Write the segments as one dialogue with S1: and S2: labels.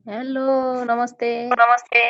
S1: Hello, नमस्ते।
S2: नमस्ते।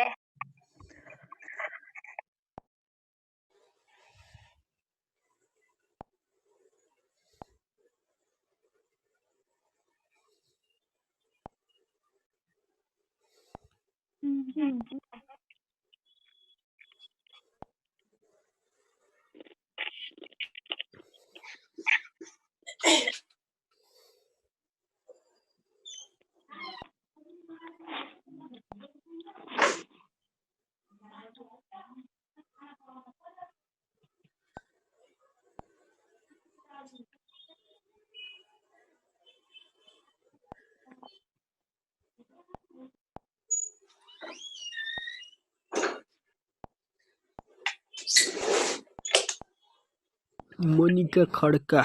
S3: मोनिका खड्का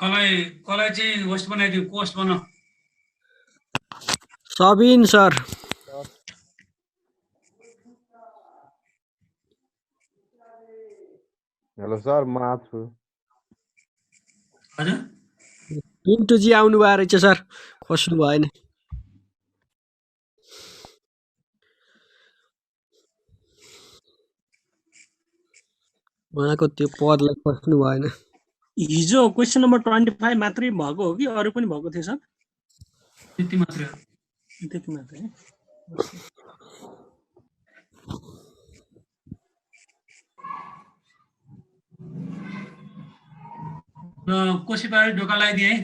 S4: कसलाई चाहिँ होस्ट बनाइदियो पोस्ट बनाऊ
S3: सबिन सर
S5: हेलो सर म आछु
S4: हजुर
S3: पिन्टुजी आउनु भयो रहेछ सर खोज्नु भएन उहाँको त्यो पदलाई खोज्नु भएन
S6: हिजो क्वेशन नम्बर 25 मात्रै भएको हो कि अरु पनि भएको थियो सर
S4: त्यति मात्रै हो
S6: त्यति मात्रै
S4: कोसी पारी ढोका लगाइदिए है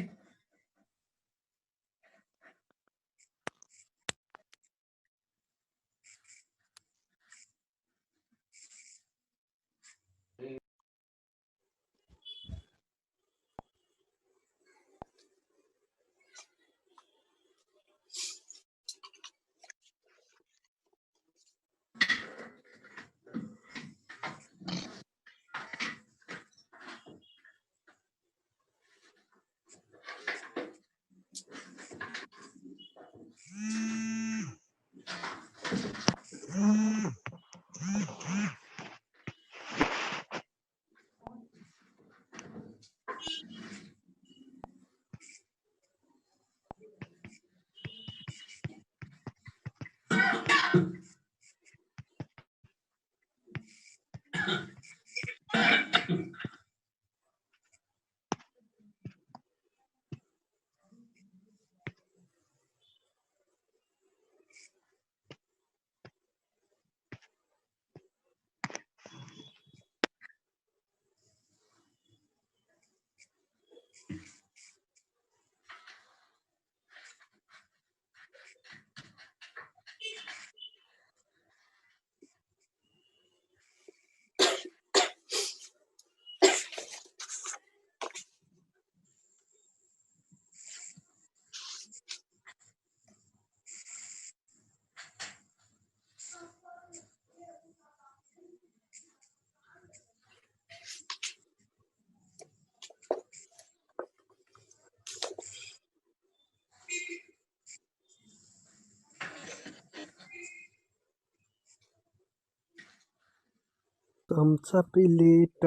S3: चम्चा प्लेट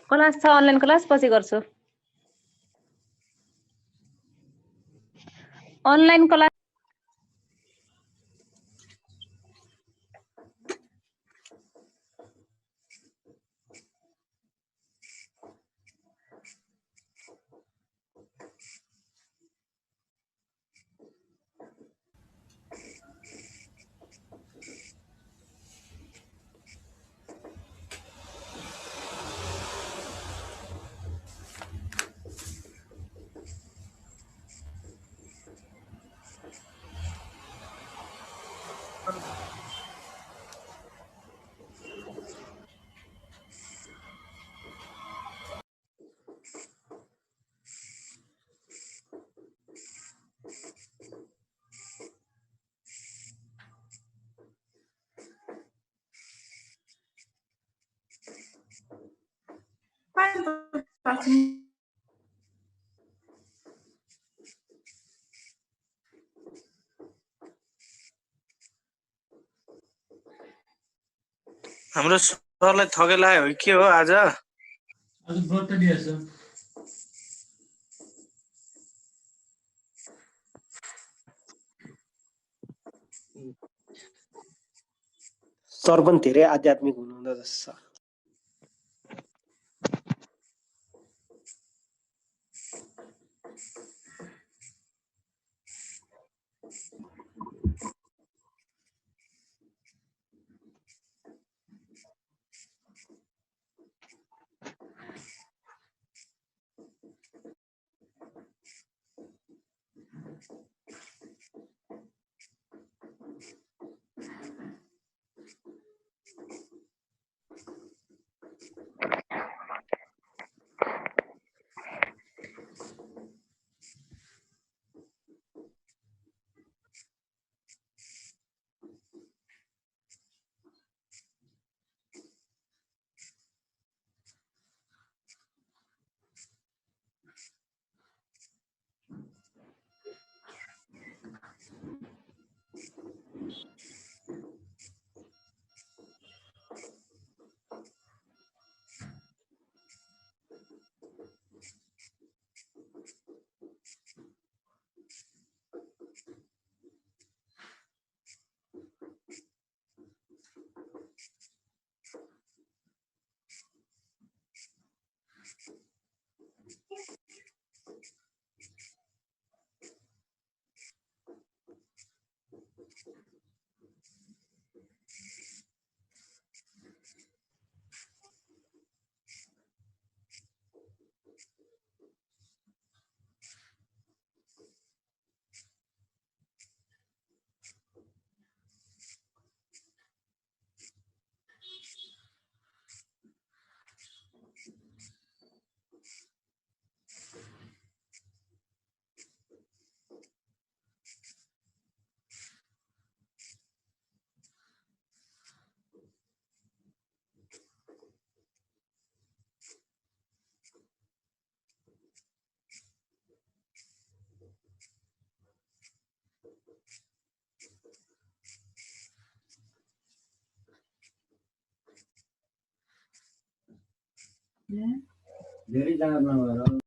S1: क्लास छ अनलाइन क्लास पछि गर्छु अनलाइन क्लास
S2: हाम्रो सरलाई थगेलायो हो के हो आज?
S4: आज व्रत दिएछ।
S3: सर पनि धेरै आध्यात्मिक हुनुहुँदो रहेछ। धेरै जाँगर नभएर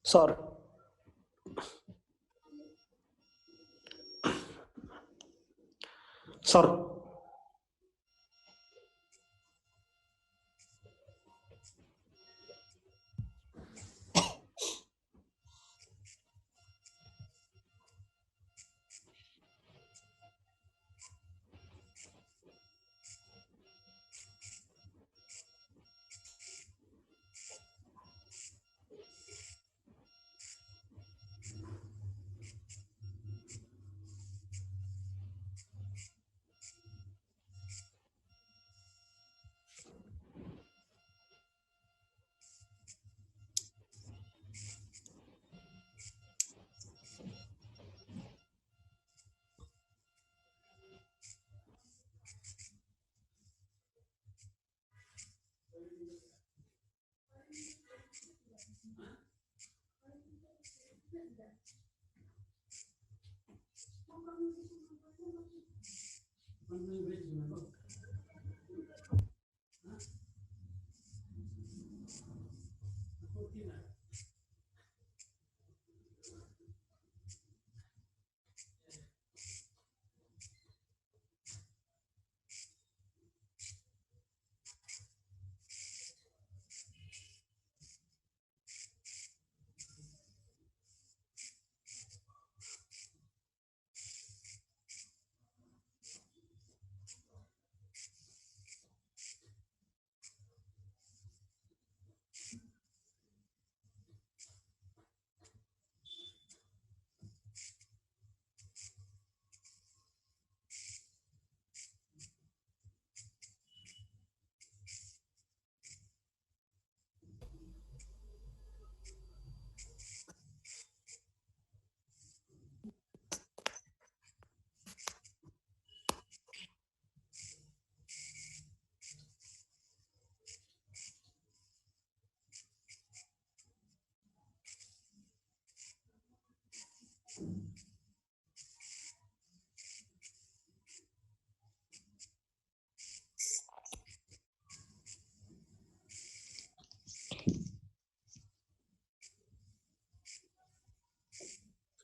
S3: सर सर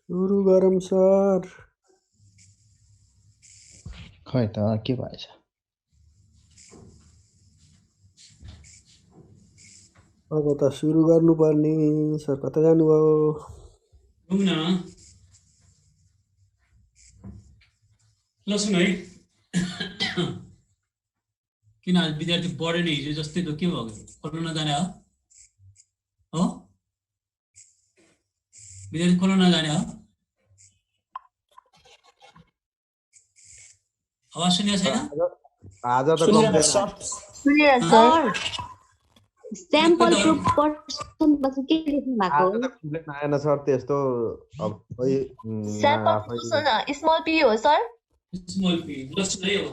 S3: सुरु गरौँ सर।
S5: खै त के भएछ?
S3: अब त सुरु गर्नुपर्ने। सर कता जानुभयो?
S4: जाउँ न ल सुन है किन आज विद्यार्थी बढेन हिजो जस्तै त के भयो खोल्न नजाने हो विद्यार्थी खोल्न नजाने हो आवाज सुनिया छैन
S5: आज त कम्प्लेन
S7: स्याम्पल पर्सन पछि के लेख्नु भएको
S5: आज त कम्प्लेन आएन सर त्यस्तो। अब खोइ
S7: स्मल पी हो सर
S4: स्मल पी जस्ट नै हो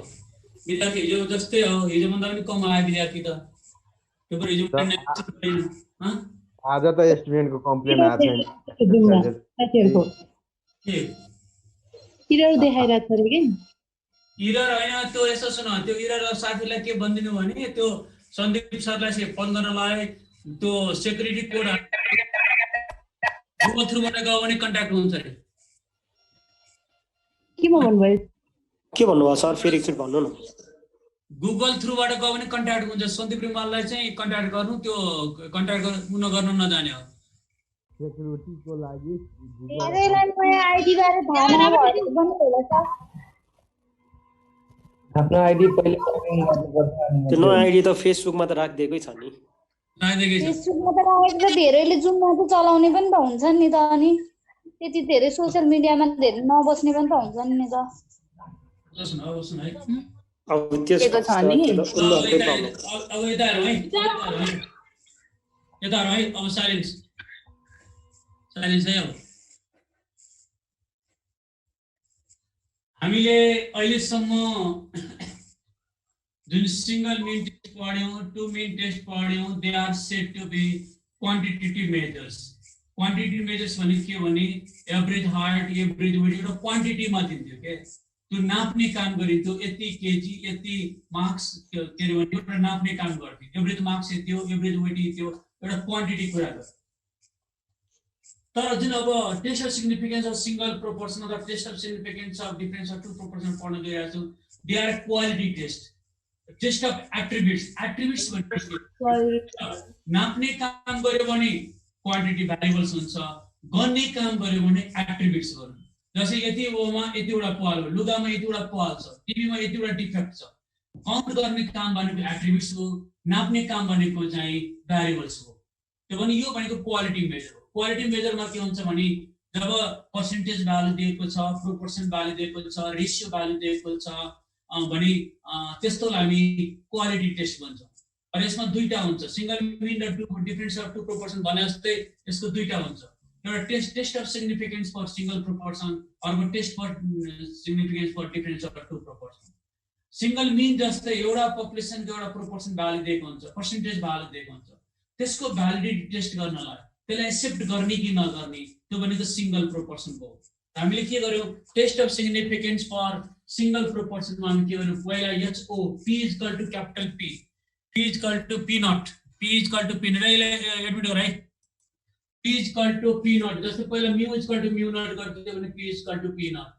S4: विद्यार्थी हिजो जस्तै हो हिजो भन्दा पनि कम आयो विद्यार्थी त त्यो पनि हिजो
S5: आज त स्टुडेन्टको कम्प्लेन आएको छैन।
S7: एरर देखाइरहेको छ के
S4: एरर हैन त्यो यसो सुन त्यो एरर साथीलाई के भन्दिनु भने त्यो सन्दीप सरलाई चाहिँ फोन गर्नलाई त्यो सेक्युरिटी कोड गुगल थ्रुबाट गयो भने कन्ट्याक्ट हुन्छ रे
S7: के भन्नुभयो
S8: के भन्नुभयो सर फेरि एकचोटि भन्नु न
S4: गुगल थ्रुबाट गयो भने कन्ट्याक्ट हुन्छ सन्दीप रिमाललाई चाहिँ कन्ट्याक्ट गर्नु त्यो कन्ट्याक्ट गर्न नजाने हो
S5: सेक्युरिटीको लागि
S7: धेरैलाई नयाँ आइडी बारे थाहा नभएको पनि होला सर
S8: आफ्नो आइडी पहिले त्यो नयाँ आइडी त फेसबुकमा त राखिदिएकै छ नि
S7: फेसबुकमा त राखेको त धेरैले जुममा त चलाउने पनि त हुन्छ नि त अनि त्यति धेरै सोशल मिडियामा धेरै नबस्ने पनि त हुन्छ नि त
S8: अब त्यस
S7: के छ नि
S8: उनीहरुकै प्रब्लम
S4: अब यता हेरौँ है अब साइलेन्स है अब हामीले अहिलेसम्म जुन सिंगल मिन टेस्ट पढ्यौं टु मिन टेस्ट पढ्यौं they are said to be quantitative measures भने के भने एभरेज हाइट एभरेज वेट एउटा क्वान्टिटीमा दिन्थ्यो के त्यो नाप्ने काम गरिन्थ्यो यति केजी यति मार्क्स के अरे भने एउटा नाप्ने काम गर्थ्यो एभरेज मार्क्स यति हो एभरेज वेट यति हो एउटा क्वान्टिटी कुरा गर्छ तर जुन अब test of significance of single proportion अथवा test of significance of difference of two proportion पढ्न गइरहेको छौँ they are quality test of attributes नाप्ने काम गर्यो भने क्वान्टिटी भ्यारिएबल्स हुन्छ गर्ने काम गर्यो भने एट्रिब्युट्स गर्नु जस्तै यति ओमा यतिवटा पाल हो लुगामा यतिवटा पाल छ टिभीमा यतिवटा डिफेक्ट छ काउन्ट गर्ने काम भनेको एट्रिब्युट्स हो नाप्ने काम भनेको चाहिँ भ्यारिएबल्स हो त्यो भने यो भनेको क्वालिटी मेजर हो क्वालिटी मेजरमा के हुन्छ भने जब पर्सेन्टेज भ्यालु दिएको छ प्रोपोर्सन भ्यालु दिएको छ रेशियो भ्यालु दिएको छ भने त्यस्तोलाई हामी क्वालिटी टेस्ट भन्छौँ र यसमा दुईटा हुन्छ सिंगल मिन र डिफरेन्स अफ टु प्रोपोर्सन भने जस्तै यसको दुईटा हुन्छ एउटा test of significance for single proportion अर्को test for significance for difference of two proportion single mean जस्तै एउटा पपुलेसनको एउटा प्रोपोर्सन भ्यालु दिएको हुन्छ पर्सेन्टेज भ्यालु दिएको हुन्छ त्यसको भ्यालिडिटी टेस्ट गर्नलाई त्यसलाई एक्सेप्ट गर्ने कि नगर्ने त्यो भनेको सिंगल प्रोपोर्सन हो हामीले के गर्यौं test of significance for single प्रोपोर्सनमा हामी के गर्नु पहिला HO P is equal to capital P is equal to P naught P is equal to P naught admit गर है P is equal to P naught जस्तै पहिला mu is equal to mu naught गर्थे भने P is equal to P naught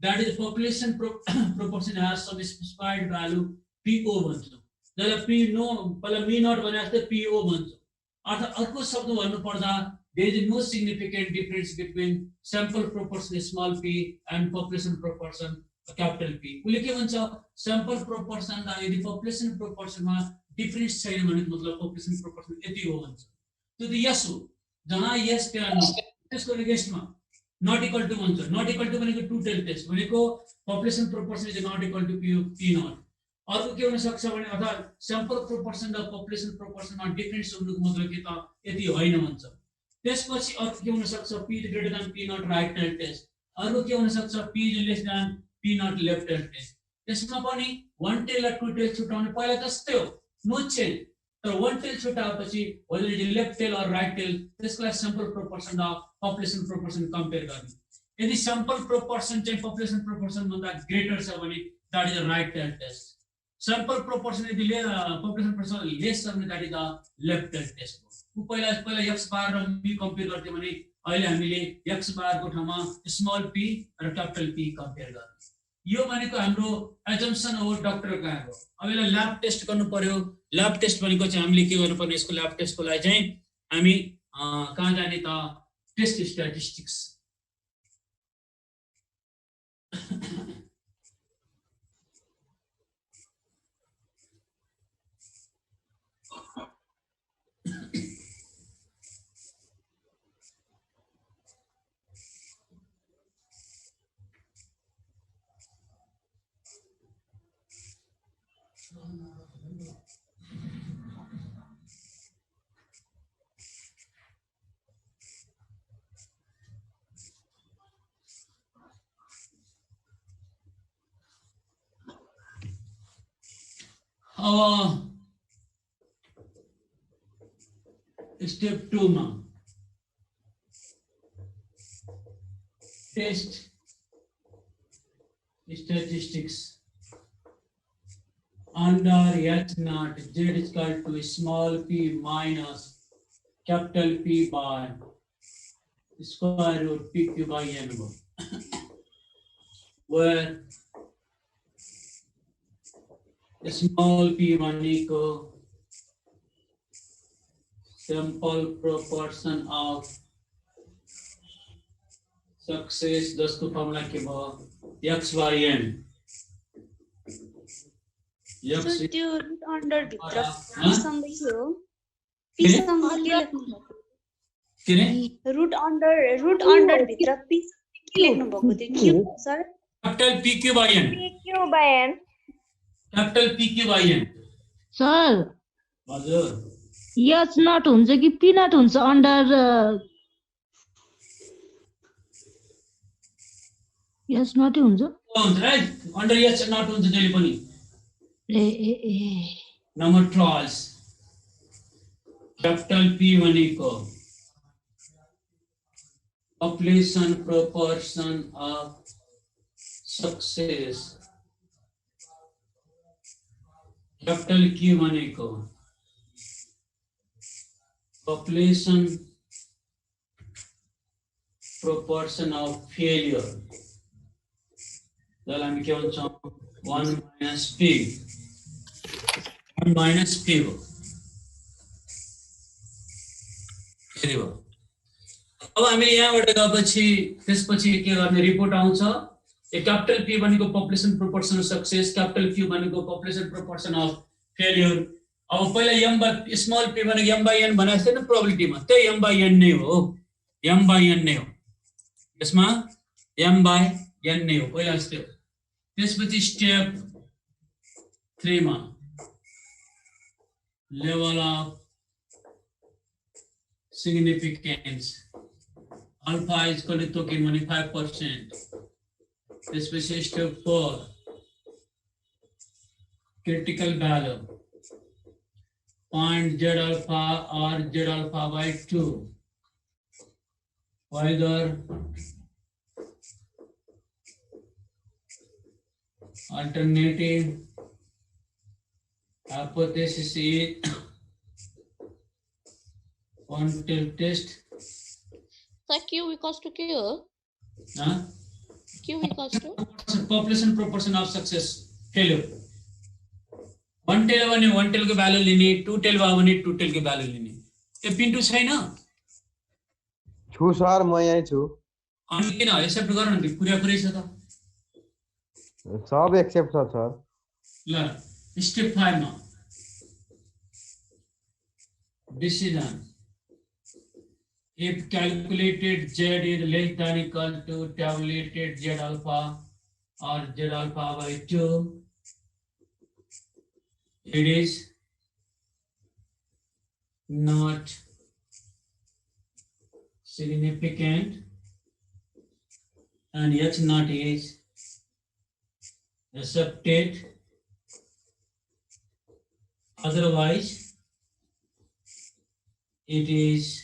S4: that is population proportion has some specified value PO भन्छौं job P no पहिला mu naught भने जस्तै PO भन्छौं अर्थात अर्को शब्द भन्नु पर्दा there is no significant difference between sample proportion small p and population proportion capital P उसले के भन्छ sample proportion र यदि population proportion मा डिफरेन्स छैन भने मतलब population proportion यति हो भन्छ त्यो त यस हो जहाँ यस त्यहाँ नो त्यसको अगेन्स्टमा not equal to भन्छ not equal to भनेको टु टेल टेस्ट भनेको population proportion is not equal to P naught अर्को के हुन सक्छ भने अथवा sample proportion र population proportion मा डिफरेन्स हुनुको मतलब के त यति होइन भन्छ त्यसपछि अर्को के हुन सक्छ P greater than P naught right tail test अर्को के हुन सक्छ P less than P naught left tail test त्यसमा पनि one tail र two tail छुटाउने पहिला जस्तै हो नो चेन्ज तर one tail छुटाएपछि whether it is left tail or right tail त्यसलाई sample proportion र population proportion कम्पेयर गर्ने यदि sample proportion चाहिँ population proportion भन्दा ग्रेटर छ भने that is a right tail test sample proportion यदि population proportion less छ भने that is a left tail test पहिला x बार र p कम्पेयर गर्थे भने अहिले हामीले x बार को ठाउँमा स्मल p र क्यापिटल P कम्पेयर गर्ने यो भनेको हाम्रो एजम्पसन हो डाक्टर कहाँ हो अब यसलाई ल्याब टेस्ट गर्नु पर्यो ल्याब टेस्ट भनेको चाहिँ हामीले के गर्नु पर्ने यसको ल्याब टेस्टको लागि चाहिँ हामी कहाँ जाने त टेस्ट स्ट्याटिस्टिक्स step 2 मा test statistics under H naught Z is equal to small p minus capital P by square root PQ by N where small p भनेको sample proportion of success जसको formula के भयो x by n x
S9: त्यो root under भित्र सँग के हो p सँग के लेख्नु
S4: के रे
S9: रुट अन्डर भित्र p के लेख्नु भएको थियो q sir
S4: capital PQ by n capital PQ by n
S10: sir
S4: हजुर
S10: एच नट हुन्छ कि पी नट हुन्छ अन्डर एच नट हुन्छ
S4: अन्डर एच नट हुन्छ जहिले पनि
S10: ए
S4: नम्बर ट्रायल्स कैपिटल P भनेको population proportion of success capital Q भनेको population proportion of failure जसलाई हामी के भन्छौँ 1 minus P हो फेरि हो अब हामीले यहाँबाट गएपछि त्यसपछि के गर्ने रिपोर्ट आउँछ कैपिटल P भनेको population proportion of success capital Q भनेको population proportion of failure अब पहिला m by स्मल p भनेको m by n भने जस्तै न प्रोबेबिलिटीमा त्यही m by n नै हो यसमा m by n नै हो पहिला जस्तै हो त्यसपछि स्टेप 3 मा level of significance alpha is equal to taken भने 5% त्यसपछि step 4 critical value point Z alpha or Z alpha by 2 whether Alternative hypothesis is one-tail test.
S9: So Q equals to Q.
S4: Huh?
S9: Q equals to
S4: Population proportion of success failure. One tail भने one tail को value लिने, two tail भने two tail को value लिने. ये पिंटू छैन?
S5: छु sir, म यही छु।
S4: अनि किन एक्सेप्ट गर्न नि पुरै छ त?
S5: सब एक्सेप्ट छ सर।
S4: ल स्टेप 5 मा decision. If calculated Z is less than equal to tabulated Z alpha or Z alpha by 2, it is not significant, and H naught is accepted, otherwise it is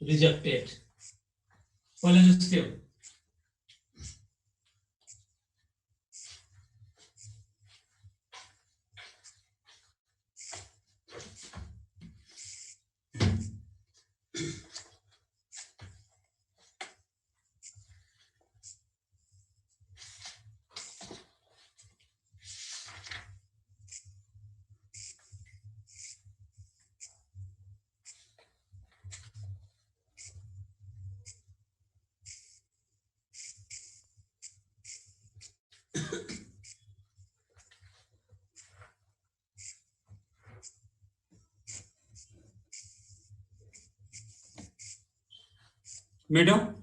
S4: rejected. Follow the step. Madam?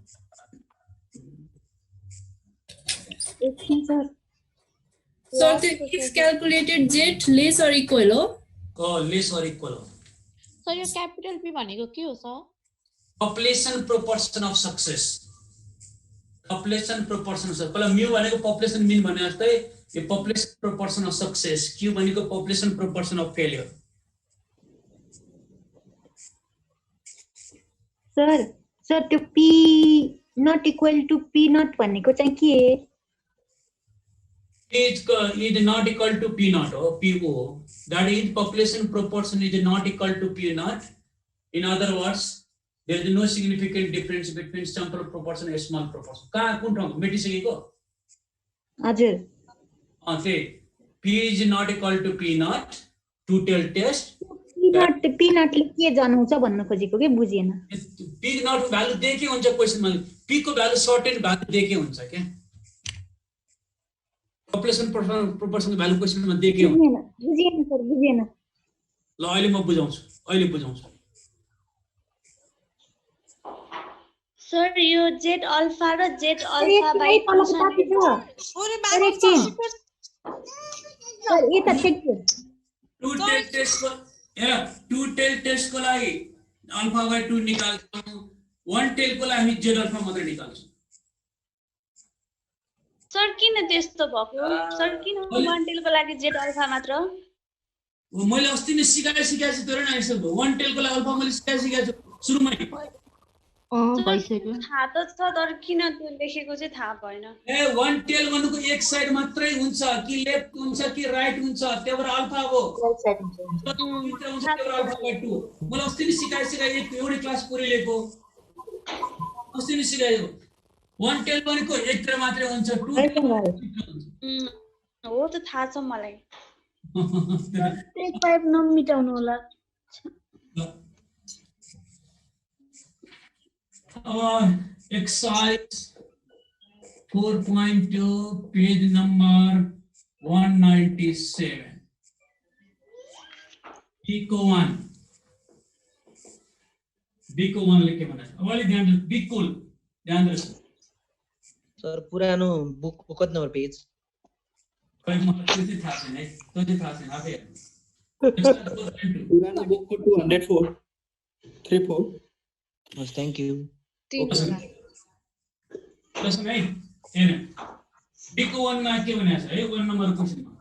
S11: So if calculated Z less or equal हो?
S4: Oh, less or equal.
S9: So your capital P भनेको के हो sir?
S4: Population proportion of success. Population proportion of success. mu भनेको population mean भने जस्तै यो population proportion of success. Q भनेको population proportion of failure.
S10: Sir त्यो P not equal to P not भनेको चाहिँ के हो?
S4: Is not equal to P naught or PO. That is population proportion is not equal to P naught. In other words, there is no significant difference between sample proportion and small proportion. कहाँ कुन ठाउँ मेटिसकेको?
S10: हजुर.
S4: P is not equal to P naught. Two tail test.
S10: P naught ले के जनाउँछ भन्न खोजेको के बुझिएन.
S4: P naught भ्यालु दिएकै हुन्छ क्वेशनमा. P को भ्यालु सर्टेन भ्यालु दिएकै हुन्छ के? Population proportion को भ्यालु क्वेशनमा दिएकै हुन्छ.
S10: बुझिएन सर, बुझिएन.
S4: ल अहिले म बुझाउँछु.
S9: सर यो Z अल्फा र Z अल्फा बाइ
S10: सर ये त ठिक छ.
S4: टू टेल टेस्ट को लागि अल्फा बाइ 2 निकाल्छौं. वन टेल को लागि Z अल्फा मात्र निकाल्छौं.
S9: सर किन त्यस्तो भएको? सर किन वन टेल को लागि Z अल्फा मात्र?
S4: मैले अस्ति नै सिकाएछु तर न यसो वन टेल को लागि अल्फा मैले सिकाएछु सुरुमै.
S10: भइसक्यो.
S9: थाहा त छ तर किन त्यो लेखेको चाहिँ थाहा भएन.
S4: वन टेल भन्नुको एक साइड मात्रै हुन्छ कि लेफ्ट हुन्छ कि राइट हुन्छ त्यही भएर अल्फा हो. अल्फा बाइ 2 मलाई अस्ति नै सिकाएछु एउटै क्लास पुरै लिएको. अस्ति नै सिकाएको. वन टेल भनेको एक तिर मात्रै हुन्छ. टु
S9: हो त थाहा छ मलाई. एक पाइप नमिटाउनु होला.
S4: Exercise 4.2 page number 197. Bico 1 लेके बना. अब अलि बिल्कुल ध्यान रख.
S8: सर पुरानो बुक को कति नम्बर पेज?
S4: कहिले मलाई त्यो चाहिँ थाहा छैन है. त्यो चाहिँ थाहा छैन आफै.
S8: पुरानो बुक को 204 34. Yes, thank you.
S4: Listen, Bico 1 में क्या बना है? 1 नंबर क्वेश्चन में.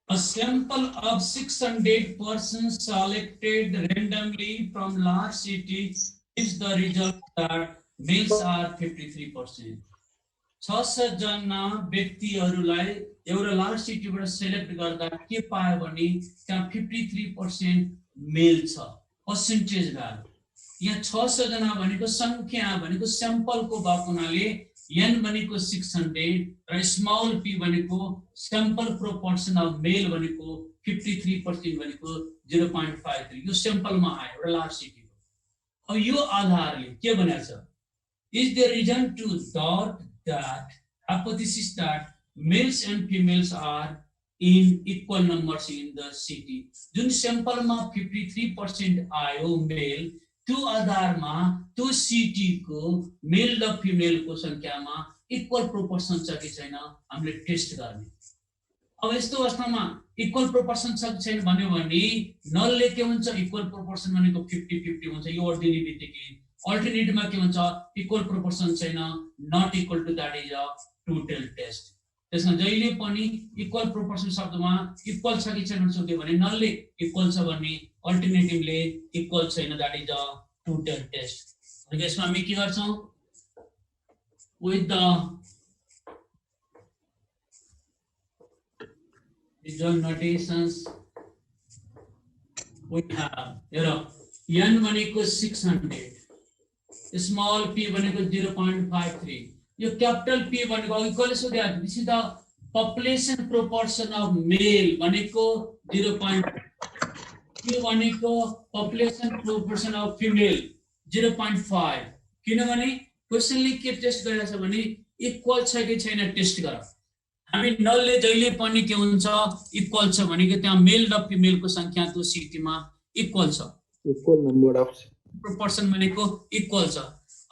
S4: A sample of 600 persons selected randomly from large city is the result that males are 53%. 600 जना व्यक्तिहरूलाई एउटा लार्ज सिटीबाट सेलेक्ट गर्दा के पायो भने त्यहाँ 53% मेल छ पर्सेन्टेज भ्यालु। यहाँ 600 जना भनेको संख्या भनेको स्याम्पलको भएको हुनाले n भनेको 600 र स्मल p भनेको स्याम्पल प्रोपोर्सन अफ मेल भनेको 53% भनेको 0.53 यो स्याम्पलमा आयो एउटा लार्ज सिटीको। अब यो आधारले के भनेको छ is there reason to doubt that hypothesis that males and females are in equal numbers in the city जुन स्याम्पलमा 53% आयो मेल त्यो आधारमा त्यो सिटीको मेल र फिमेलको संख्यामा इक्वल प्रोपोर्सन छ कि छैन हामीले टेस्ट गर्ने। अब यस्तो अवस्थामा इक्वल प्रोपोर्सन छ कि छैन भन्यो भने नलले के हुन्छ इक्वल प्रोपोर्सन भनेको 50-50 हुन्छ यो अर्डिनरी बित्तिकै। अल्टरनेटिभमा के हुन्छ इक्वल प्रोपोर्सन छैन not equal to that is a total test. त्यसमा जहिले पनि इक्वल प्रोपोर्सन शब्दमा इक्वल छ कि छैन सोध्यो भने नलले इक्वल छ भने अल्टरनेटिभले इक्वल छैन that is a total test. अनि यसमा हामी के गर्छौं with the visual notations we have here n भनेको 600 स्मल p भनेको 0.53 यो क्यापिटल p भनेको अघि कहिले सोधे this is the population proportion of मेल भनेको 0.2 भनेको पपुलेसन प्रोपोर्सन अफ फिमेल 0.5 किनभने क्वेशनले के टेस्ट गरेछ भने इक्वल छ कि छैन टेस्ट गर। हामी नलले जहिले पनि के हुन्छ इक्वल छ भनेको त्यहाँ मेल र फिमेलको संख्या त्यो सिटीमा इक्वल छ
S5: इक्वल नम्बर अफ
S4: प्रोपोर्सन भनेको इक्वल छ।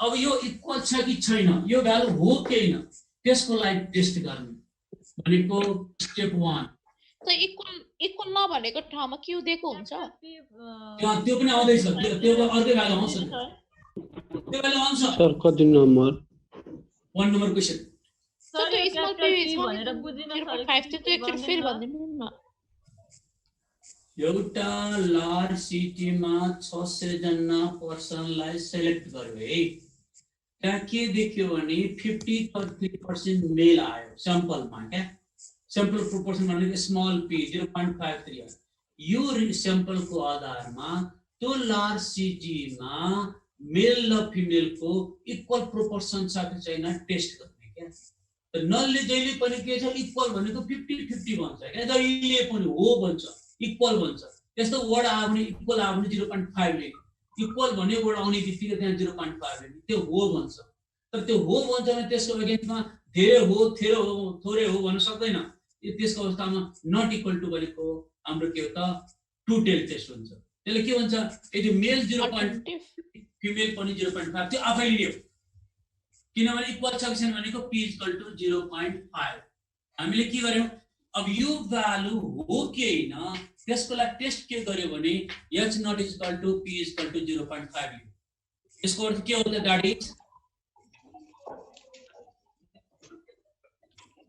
S4: अब यो इक्वल छ कि छैन यो भ्यालु हो कि हैन त्यसको लागि टेस्ट गर्ने भनेको स्टेप 1
S9: त इक्वल नभनेको ठाउँमा क्यू दिएको हुन्छ
S4: त्यो पनि आउँदै छ त्यो अर्कै भ्यालु आउँछ त्यो भ्यालु आउँछ
S3: सर कति नम्बर
S4: 1 नम्बर क्वेशन
S9: सर त्यो स्मल p भनेर बुझिन सर 0.5 त्यो एकचोटी फेरि भनिदिनु न।
S4: एउटा लार्ज सिटीमा 600 जना पर्सनलाई सेलेक्ट गर्यो है त्यहाँ के देखियो भने 53% मेल आयो स्याम्पलमा क्या स्याम्पल प्रोपोर्सन भनेको स्मल p 0.53 यो स्याम्पलको आधारमा त्यो लार्ज सिटीमा मेल र फिमेलको इक्वल प्रोपोर्सन छ कि छैन टेस्ट गर्ने क्या। त नलले जहिले पनि के छ इक्वल भनेको 50-50 भन्छ क्या जहिले पनि हो भन्छ इक्वल भन्छ। त्यस्तो वर्ड आयो भने इक्वल आयो भने 0.5 ले इक्वल भन्ने वर्ड आउने बित्तिकै त्यहाँ 0.5 ले त्यो हो भन्छ। तर त्यो हो भन्छ भने त्यसको अगेन्स्टमा धेरै हो थोरै हो भन्न सक्दैन। त्यसको अवस्थामा नट इक्वल टु भनेको हाम्रो के हो त टोटल टेस्ट हुन्छ। त्यसले के भन्छ यदि मेल 0.5 फिमेल पनि 0.5 त्यो आफैले लियो किनभने इक्वल छ कि छैन भनेको p = 0.5 हामीले के गर्यौं अब यो भ्यालु हो कि हैन त्यसको लागि टेस्ट के गर्यो भने h not equal to p equal to 0.5 लियो। यसको अर्थ के हो त that is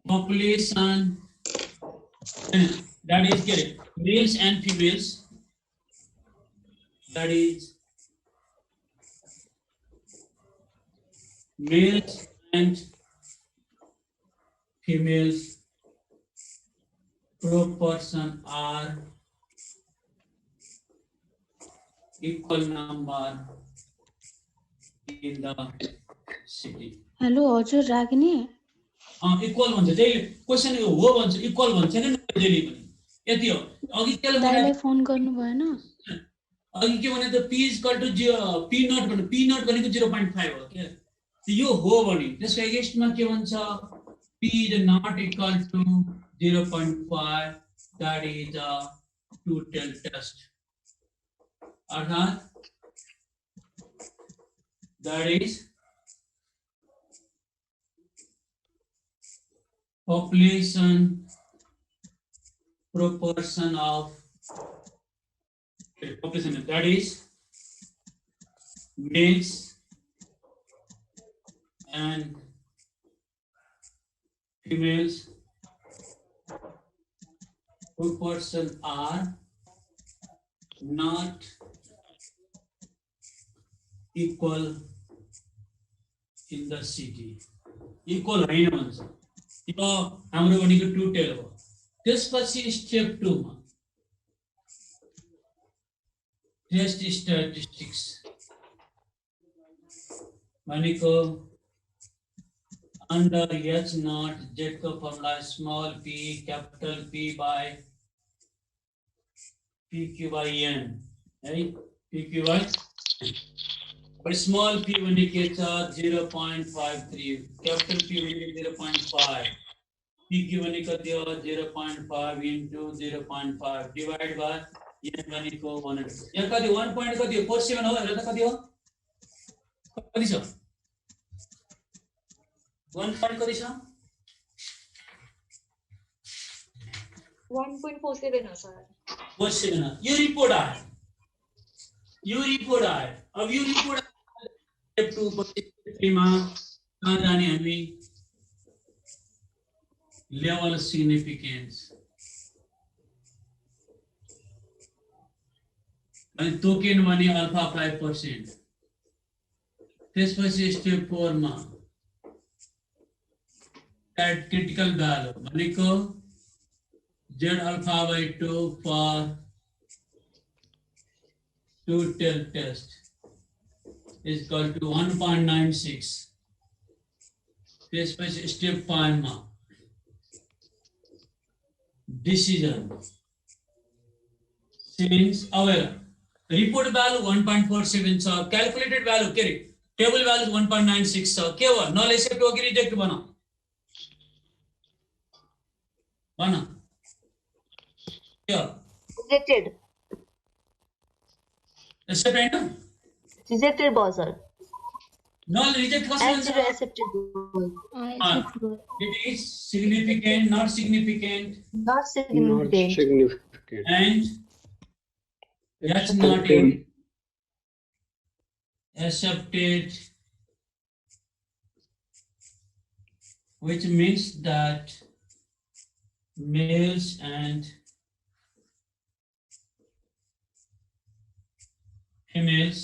S4: population that is के males and females that is males and females proportion are equal number in the city.
S10: Hello हजुर रागिनी
S4: इक्वल भन्छ जहिले क्वेशन हो भन्छ इक्वल भन्छ नि जहिले पनि यति हो। अघि के
S10: दाइले फोन गर्नु भएन
S4: अघि के भने त p = p नट भने p नट भनेको 0.5 हो के यो हो भने त्यसको अगेन्स्टमा के भन्छ p is not equal to 0.5 that is a total test अर्थात that is population proportion of population that is males and females proportion are not equal in the city. Equal होइन भन्छ। यो हाम्रो भनेको टु टेल हो। त्यसपछि step 2 मा test statistics भनेको under H naught Z को formula small p capital P by PQ by N है PQ by स्मॉल p भनेको छ 0.53 कैपिटल P भनेको 0.5 PQ भनेको कति हो 0.5 into 0.5 डिवाइड बाय N भनेको 100 यहाँ कति 1 point कति हो 47 हो हेर त कति हो कति छ 1 point कति छ
S9: 1.47 हो सर
S4: 47 हो यो रिपोर्ट आयो अब यो रिपोर्ट स्टेप 2 मा कहाँ जाने हामी लेभल सिग्निफिकेन्स अनि टोकेन भने अल्फा 5% त्यसपछि स्टेप 4 मा क्रिटिकल भ्यालु भनेको Z alpha by 2 for 2 tail test is equal to 1.96. त्यसपछि स्टेप 5 मा डिसिजन सिन्स अवेर रिपोर्ट भ्यालु 1.47 छ क्याल्कुलेटेड भ्यालु के रे टेबल भ्यालु 1.96 छ के हो नल एक्सेप्ट हो कि रिजेक्ट बनाऊ भन
S10: Rejected.
S4: एक्सेप्ट हैन
S10: Rejected भयो सर
S4: नल रिजेक्ट कसरी हुन्छ
S10: accepted
S4: it is significant not significant
S10: not significant
S4: and that's not accepted which means that males and females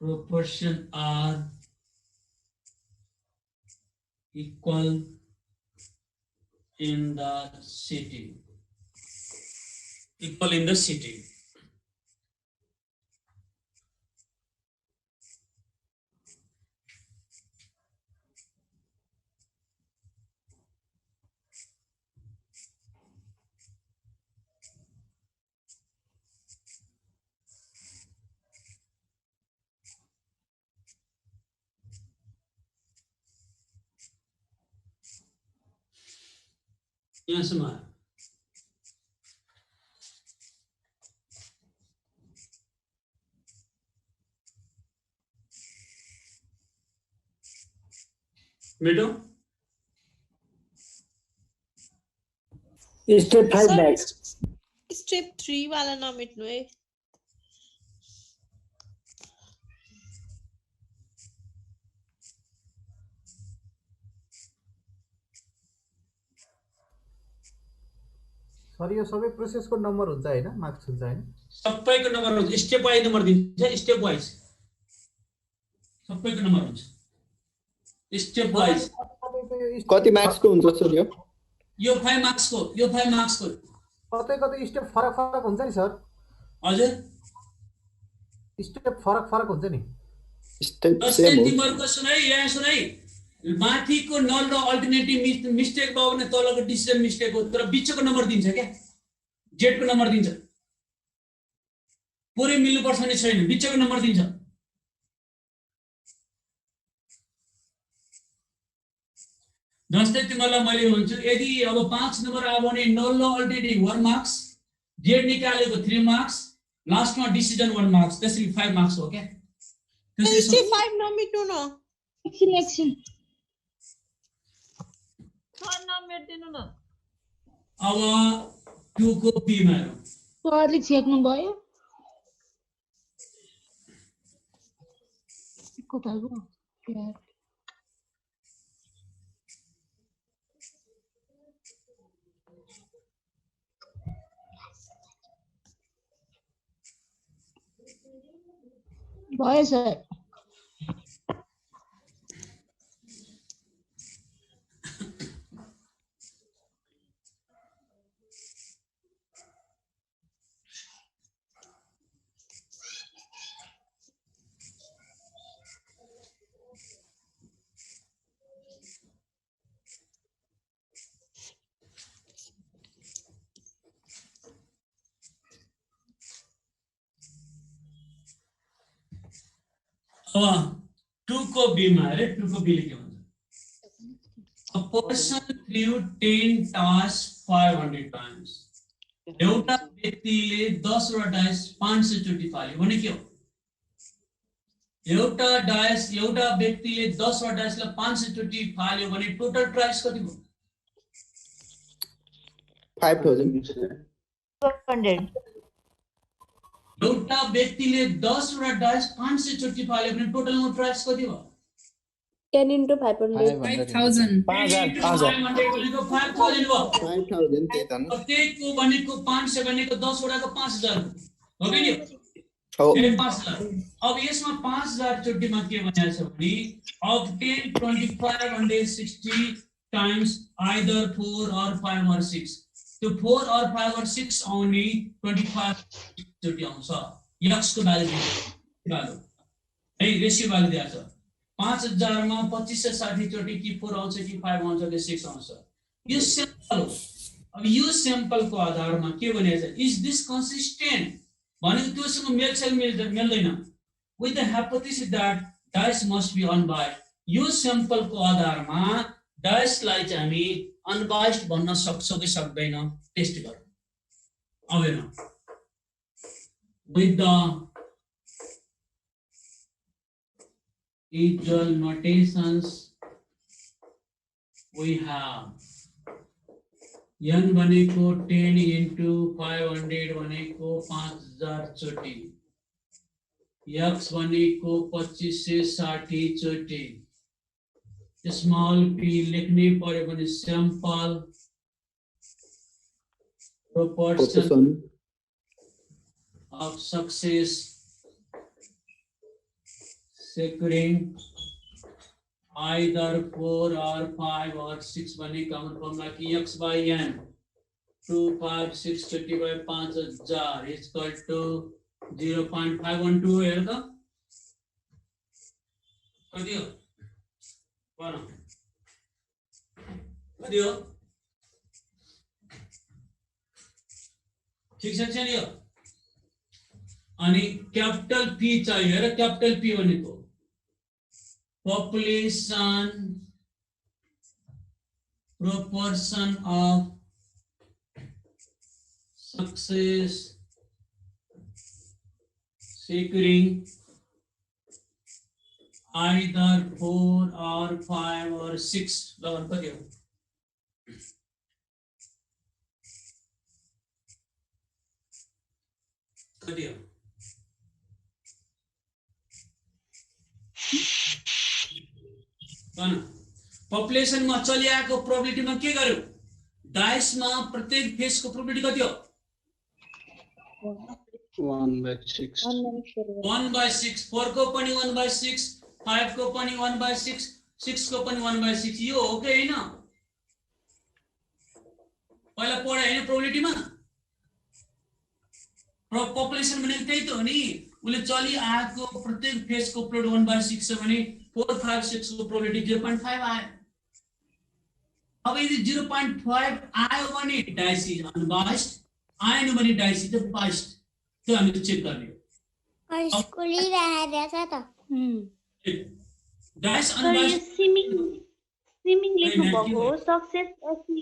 S4: proportion are equal in the city. Equal in the city. यहाँसम्म आयो मेटो
S8: step 5 back
S9: step 3 वाला ना मेट्नु है
S5: sir यो सबै प्रोसेसको number हुन्छ हैन marks हुन्छ हैन
S4: सबैको नम्बर हुन्छ स्टेप वाइज नम्बर दिन्छ स्टेप वाइज सबैको नम्बर हुन्छ स्टेप वाइज
S12: कति मार्क्स को हुन्छ सर यो
S4: 5 मार्क्स को
S5: कतै कतै स्टेप फरक फरक हुन्छ नि सर
S4: हजुर
S5: स्टेप फरक फरक हुन्छ नि
S12: स्टेप
S4: सेम हो तिमीहरुको सुनाइ यहाँ सुनाइ माथिको नल र अल्टरनेटिभ मिस्टेक भयो भने तलको डिसिजन मिस्टेक हो तर बिचको नम्बर दिन्छ क्या जेड को नम्बर दिन्छ पुरै मिल्नु पर्छ नि छैन बिचको नम्बर दिन्छ जस्तै तिमीलाई मैले भन्छु यदि अब 5 नम्बर आयो भने नल र अल्टरनेटिभ 1 मार्क्स जेड निकालेको 3 मार्क्स लास्टमा डिसिजन 1 मार्क्स त्यसरी 5 मार्क्स हो क्या
S9: त्यसले 5 नमिट्नु न
S7: एकछिन
S9: नम्बर दिनु न
S4: अब 2 को बी मा हेरौँ
S7: सरले चेक्नु भयो कताको भयो सर
S4: अब 2 को b मा हेरे 2 को b ले के भन्छ a person threw 10 tasks 500 times एउटा व्यक्तिले 10 वटा डाइस 500 चोटी फाल्यो भने के हो एउटा व्यक्तिले 10 वटा डाइसलाई 500 चोटी फाल्यो भने टोटल प्राइस कति भयो
S12: 5,000
S4: एउटा व्यक्तिले 10 वटा डाइस 500 चोटी फाल्यो भने टोटलमा प्राइस कति भयो
S9: 10 into 500.
S11: 5,000.
S4: 5,000 भनेको 5,000 भयो
S12: 5,000 त्यही त न
S4: प्रत्येकको भनेको 500 भनेको 10 वटाको 5,000 हो कि नि
S12: हो
S4: 5,000 अब यसमा 5,000 चोटीमा के भनेको छ भने obtain 2560 times either 4 or 5 or 6 त्यो 4 or 5 or 6 आउने 25 चोटी आउँछ x को भ्यालु है रेशियो भ्यालु दिएको छ 5,000 मा 2560 चोटी कि 4 आउँछ कि 5 आउँछ कि 6 आउँछ यो स्याम्पल हो अब यो स्याम्पलको आधारमा के भनेको छ इज दिस कन्सिस्टेन्ट भनेको त्योसँग मेलसेल मिल्दैन with the hypothesis that dice must be unbiased यो स्याम्पलको आधारमा डाइसलाई चाहिँ हामी अनबाइस्ड भन्न सक्छौं कि सक्दैन टेस्ट गरौँ अब हेरौँ with the usual notations we have n भनेको 10 into 500 भनेको 5,000 चोटी x भनेको 2560 चोटी स्मॉल p लेख्ने पर्यो भने sample proportion of success securing either 4 or 5 or 6 भनेको हाम्रो फर्मुला कि x by n 256 by 5,000 is equal to 0.512 हेर त कति हो भन कति हो ठीक छ नि यो अनि कैपिटल P चाहिए र कैपिटल P भनेको population proportion of success securing either 4 or 5 or 6 लगन कति हो कति हो पपुलेसन में चलिआएको प्रोबेबिलिटी में के गर्यो डाइस में प्रत्येक फेस को प्रोबेबिलिटी कति हो
S12: 1/6
S4: 1/6 4 को पनि 1/6 5 को पनि 1/6 6 को पनि 1/6 यो हो कि हैन पहिला पढे हैन प्रोबेबिलिटी में पपुलेसन भनेको त्यही त हो नि उले चलि आएको प्रत्येक फेस को प्रोबेबिलिटी 1/6 छ भने 4 5 6 को प्रोबेबिलिटी 0.5 आयो अब यदि 0.5 आयो भने डाइस इज अनबाइस्ड आएन भने डाइस इज बाइस्ड त्यो हामीले चेक गर्ने हो
S9: स्कुली रहेछ त
S4: डाइस अनबाइस्ड
S9: स्विमिङ लेख्नु भएको सक्सेस एसई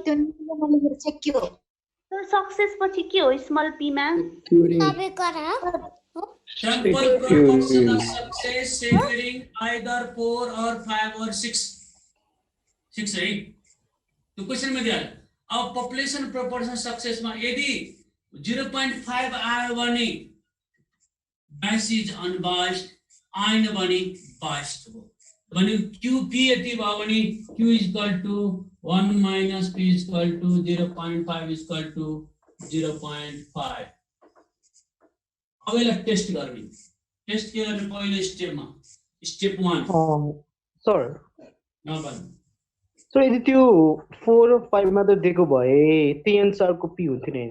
S10: त्यो निलो लेखेर चेक के हो
S9: तर सक्सेस पछि के हो स्मल पी मा
S10: सबै करा
S4: sample proportion of success securing either 4 or 5 or 6 है तो क्वेश्चन में दिया अब पॉपुलेशन प्रोपोर्शन सक्सेस में यदि 0.5 आयो भने डाइस इज अनबाइस्ड आएन भने बाइस्ड हो भने QP यति भयो भने Q is equal to 1 minus P is equal to 0.5 is equal to 0.5 अब यसलाई टेस्ट गर्ने टेस्ट के गर्ने पहिलो स्टेपमा स्टेप 1
S8: सर
S4: नभन
S8: सो यदि त्यो 4 र 5 मा त दिएको भए त्यही अनुसारको पी हुन्थ्यो नि हैन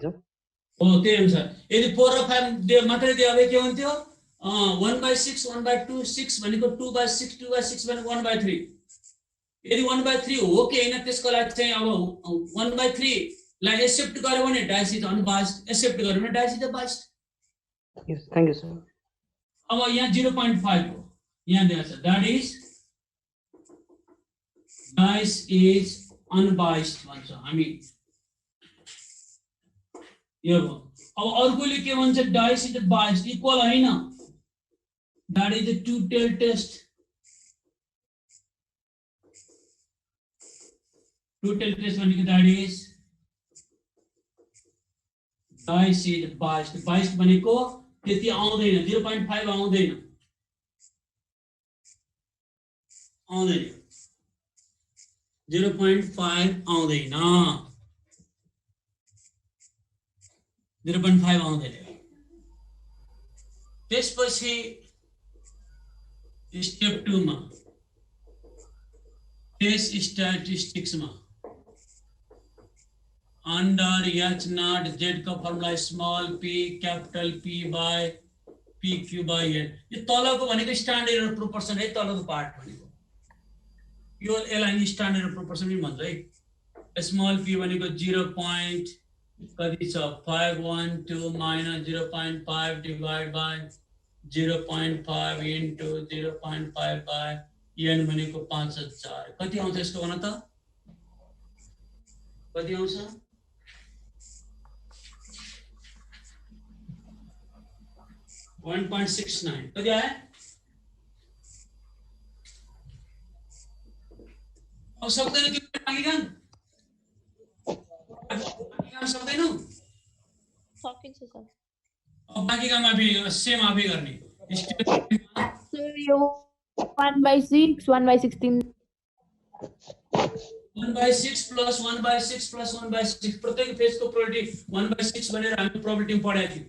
S4: हो त्यही अनुसार यदि 4 र 5 मात्रै दिए भए के हुन्थ्यो 1/6 1/2 6 भनेको 2/6 2/6 भनेको 1/3 यदि 1/3 हो कि हैन त्यसको लागि चाहिँ अब 1/3 लाई एक्सेप्ट गर्यो भने डाइस इज अनबाइस्ड एक्सेप्ट गर्यो भने dice is biased
S8: yes thank you sir
S4: अब यहाँ 0.5 हो यहाँ दिएको छ that is dice is unbiased भन्छ हामी यो भयो। अब अर्कोले के भन्छ dice is biased इक्वल हैन that is the two tail test भनेको that is dice is biased biased भनेको त्यति आउँदैन 0.5 आउँदैन 0.5 आउँदैन 0.5 आउँदैन। त्यसपछि स्टेप 2 मा टेस्ट स्ट्याटिस्टिक्स मा अंडर H नॉट Z को formula small p capital P by PQ by L। यो तलको भनेको स्ट्यान्डर्ड प्रोपोर्सन है तलको पार्ट भनेको यो यसलाई स्ट्यान्डर्ड प्रोपोर्सन पनि भन्छ है। स्मॉल p भनेको 0. कति छ 512 minus 0.5 divide by 0.5 into 0.5 by n भनेको 5000 कति आउँछ यसको भन त कति आउँछ 1.69 कति आयो अब सक्दैन त्यो बाँकी काम सक्दैनौ
S9: सकिन्छ सर
S4: अब बाँकी काम आफै सेम आफै गर्ने
S13: सर यो 1/6 1/16
S4: 1/6 plus 1/6 plus 1/6 प्रत्येक फेज को प्रोबेबिलिटी 1/6 भनेर हामी प्रोबेबिलिटी पढाएको थियौ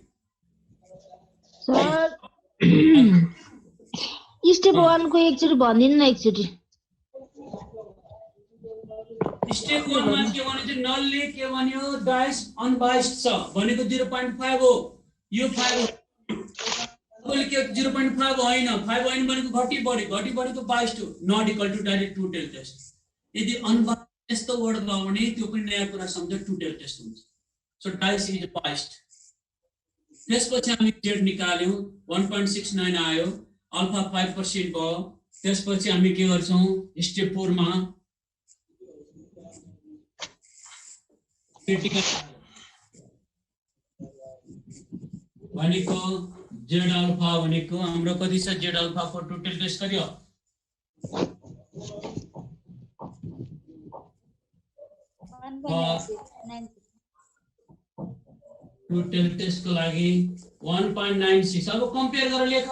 S13: सर स्टेप 1 को एकचोटी भनिदिनु न एकचोटी
S4: स्टेप 1 मा के भन्यो चाहिँ नलले के भन्यो डाइस अनबाइस्ड छ भनेको 0.5 हो यो 5 हो अहिले के 0.5 हैन 5 हैन भनेको घटी बढेको बाइस्ड हो not equal to direct two tail test यदि अनबाइस्ड यस्तो वर्ड भयो भने त्यो पनि नयाँ कुरा सम्झ टु टेल टेस्ट हुन्छ सो डाइस इज बाइस्ड। त्यसपछि हामी जेड निकाल्यौं 1.69 आयो अल्फा 5% भयो। त्यसपछि हामी के गर्छौं स्टेप 4 मा क्रिटिकल भनेको जेड अल्फा भनेको हाम्रो कति छ जेड अल्फा को टोटल टेस्ट कति हो
S7: 1.96
S4: टोटल टेस्ट को लागि 1.96 अब कंपेयर गरेर लेख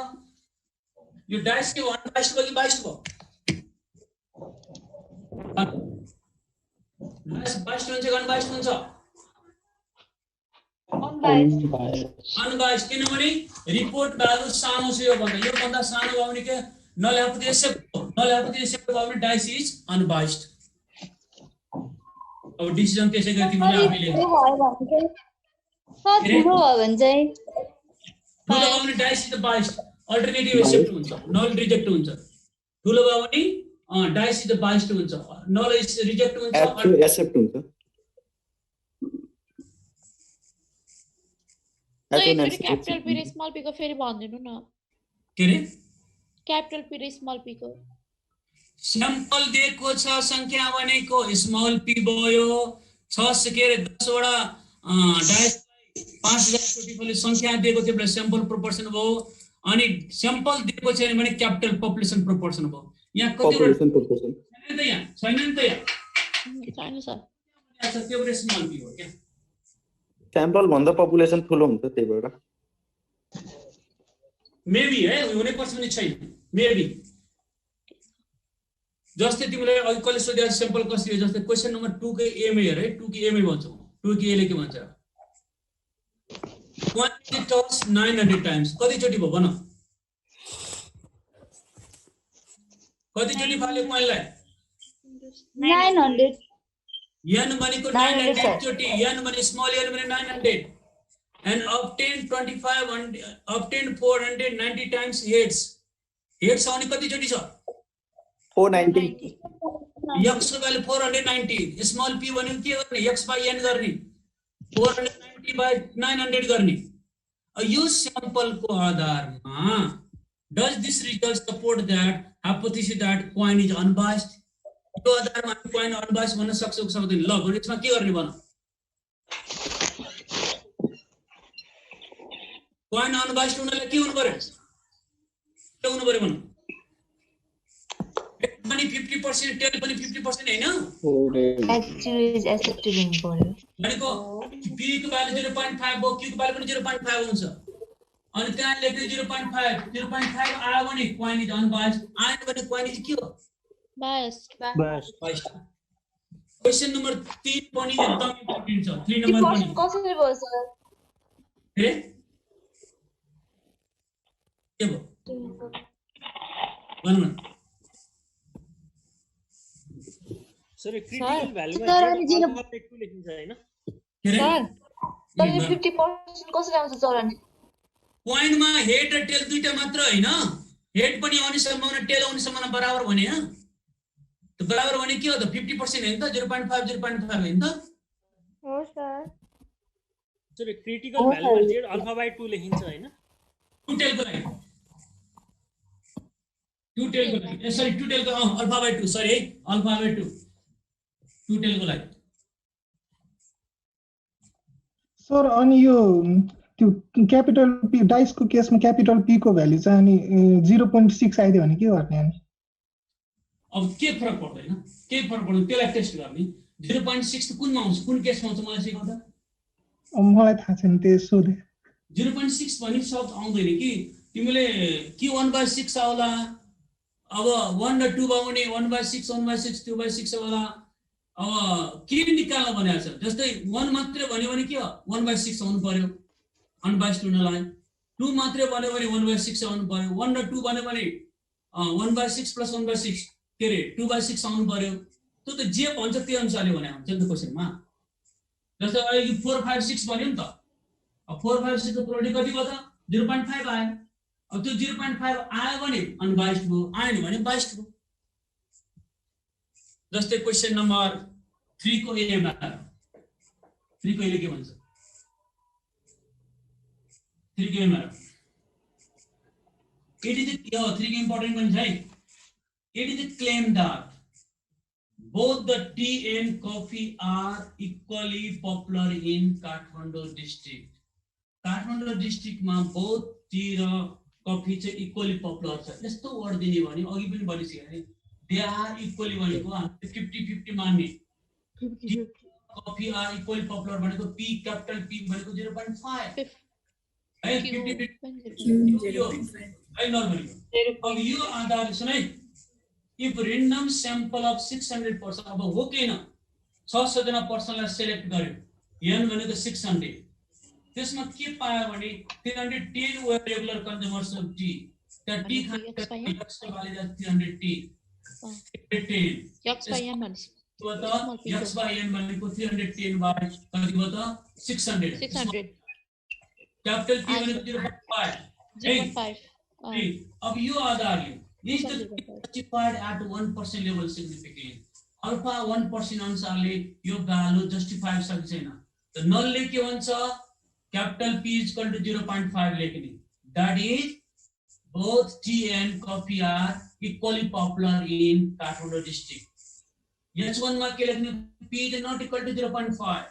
S4: यो डाइस के 1/22 को कि 22 को डाइस 22 हुन्छ 1/22 हुन्छ अनबाइस्ड किनभने रिपोर्ट भ्यालु सानो छ यो भन्दा सानो भयो भने के नल हेभ टु एक्सेप्ट भयो भने डाइस इज अनबाइस्ड। अब डिसिजन त्यसै गरी तिमीले आफैले
S7: सर ठुलो भयो भने चाहिँ
S4: ठुलो भयो भने dice is biased alternative accept हुन्छ नल रिजेक्ट हुन्छ ठुलो भयो भने डाइस इज बाइस्ड हुन्छ नल इज रिजेक्ट हुन्छ
S12: एक्सेप्ट हुन्छ
S9: तो एकचोटी क्यापिटल पी र स्मल पी को फेरि भन्दिनु न
S4: के रे
S9: क्यापिटल पी र स्मल पी को
S4: सैंपल दिएको छ संख्या भनेको स्मल पी भयो 6 के रे 10 वटा डाइस 5000 चोटी फले संख्या दिएको थियो भने सैंपल प्रोपोर्सन भयो अनि सैंपल दिएको छैन भने क्यापिटल पपुलेसन प्रोपोर्सन भयो यहाँ कति
S12: पपुलेसन प्रोपोर्सन
S4: छैन त यहाँ छैन नि त यहाँ
S9: छैन सर
S4: अच्छा त्यो भएर स्मल पी हो क्या
S12: सैंपल भन्दा पपुलेसन ठुलो हुन्छ त्यही भएर
S4: मेबी है हुने पर्छ भने छैन मेबी जस्तै तिमीले अघि कहिले सोधेको सैंपल कसरी हो जस्तै क्वेशन नम्बर 2 को ए मै हेर है 2 को ए मै भन्छौ 2 को ए ले के भन्छ क्वान्टिटी टस 900 टाइम्स कति चोटी भयो भन कति चोटी फाल्यो कोइनलाई
S7: 900
S4: n भनेको 900 चोटी n भने स्मल n भने 900 and obtain 490 times heads आउने कति चोटी छ
S12: 490
S4: x को भ्यालु 490 स्मल p भन्यो के गर्ने x by n गर्ने 490 by 900 गर्ने यो स्याम्पल को आधारमा Does this result support that hypothesis that coin is unbiased? यो आधारमा हामी coin unbiased भन्न सक्छौँ कि सक्दैन? ल भने यसमा के गर्ने भन? Coin unbiased हुनलाई के हुनु पर्यो? के हुनु पर्यो भन? पनि 50% टेल पनि 50% हैन?
S13: Actually accepted हुनु पर्यो।
S4: भनेको p को भ्यालु 0.5 हो, q को भ्यालु पनि 0.5 हुन्छ। अनि त्यहाँ लेख्दै 0.5 आयो भने coin is unbiased, आएन भने coin is के हो?
S9: Biased.
S4: Biased. Question number 3 पनि एकदम इम्पोर्टेन्ट छ। 3 नम्बर पनि
S7: कसरी भयो सर?
S4: के? के भयो? भन्नु।
S6: सर क्रिटिकल भ्यालुमा Z लेखिन्छ हैन?
S4: के रे?
S7: सर, तर 50% कसरी आउँछ सर अनि?
S4: Coin मा हेड र टेल दुईटा मात्र हैन, हेड पनि आउने सम्भावना टेल आउने सम्भावना बराबर भने हैन? त बराबर भने के हो त? 50% हैन त? 0.5 हैन त?
S13: हो सर।
S6: सर क्रिटिकल भ्यालुमा Z α/2 लेखिन्छ हैन?
S4: 2 टेल को लागि 2 टेल को लागि सरी 2 टेल को α/2 सरी है α/2 2 टेल को लागि।
S14: सर अनि यो त्यो क्यापिटल पी डाइस को केसमा क्यापिटल पी को भ्यालु चाहिँ अनि 0.6 आइदियो भने के गर्ने अनि?
S4: अब के फरक पर्दैन? के फरक पर्दैन त्यसलाई टेस्ट गर्ने। 0.6 त कुनमा आउँछ? कुन केसमा आउँछ मलाई सिकाउ त?
S14: मलाई थाहा छैन त्यो सोधे।
S4: 0.6 भनि शब्द आउँदैन कि तिमीले के 1/6 आउला। अब 1 र 2 बाउने 1/6 1/6 2/6 होला। अब के निकाल्न भनेको छ? जस्तै 1 मात्र भन्यो भने के हो? 1/6 आउनु पर्यो अनबाइस्ड हुनलाई। 2 मात्र भन्यो भने 1/6 आउनु पर्यो। 1 र 2 भन्यो भने 1/6 + 1/6 के रे 2/6 आउनु पर्यो। त्यो त जे भन्छ त्यो अनुसारले भने हुन्छ नि त क्वेशनमा। जस्तै अहिले 4 5 6 भन्यो नि त। अब 4 5 6 को प्रोडक्ट कति भयो त? 0.5 आयो। अब त्यो 0.5 आयो भने अनबाइस्ड भयो, आएन भने बाइस्ड भयो। जस्तै क्वेशन नम्बर 3 को एमा 3 को ले के भन्छ? 3 को एमा it is a 3 को important पनि छ है। It is a claim that both the tea and coffee are equally popular in Kathmandu district. Kathmandu district मा both tea र कफी चाहिँ इक्वली पपुलर छ। यस्तो वर्ड दिने भने अघि पनि भनिसके नि दे आर इक्वली भनेको हामीले 50-50 मान्ने। कफी आर इक्वली पपुलर भनेको पी क्यापिटल पी भनेको 0.5 है 50-50 है नर्मली। अब यो आधार सुनै if random sample of 600 person अब हो किन 600 जना पर्सनलाई सिलेक्ट गर्यो n भनेको 600 त्यसमा के पायो भने 310 वर रेगुलर कन्ज्युमर्स अफ टी त्या टी खाने एक्स वाले 300 टी 10
S9: x by n भन्छ
S4: तो त x by n भनेको 310 बाइ कति भयो त 600 क्यापिटल p भनेको 0.5 अब यो आधारले is the justified at 1% level significant alpha 1% अनुसारले यो भ्यालु जस्टिफाई सक्छ छैन त नलले के भन्छ capital P is equal to 0.5 लेख्ने that is both tea and coffee are equally popular in Kathmandu district H1 मा के लेख्ने P is not equal to 0.5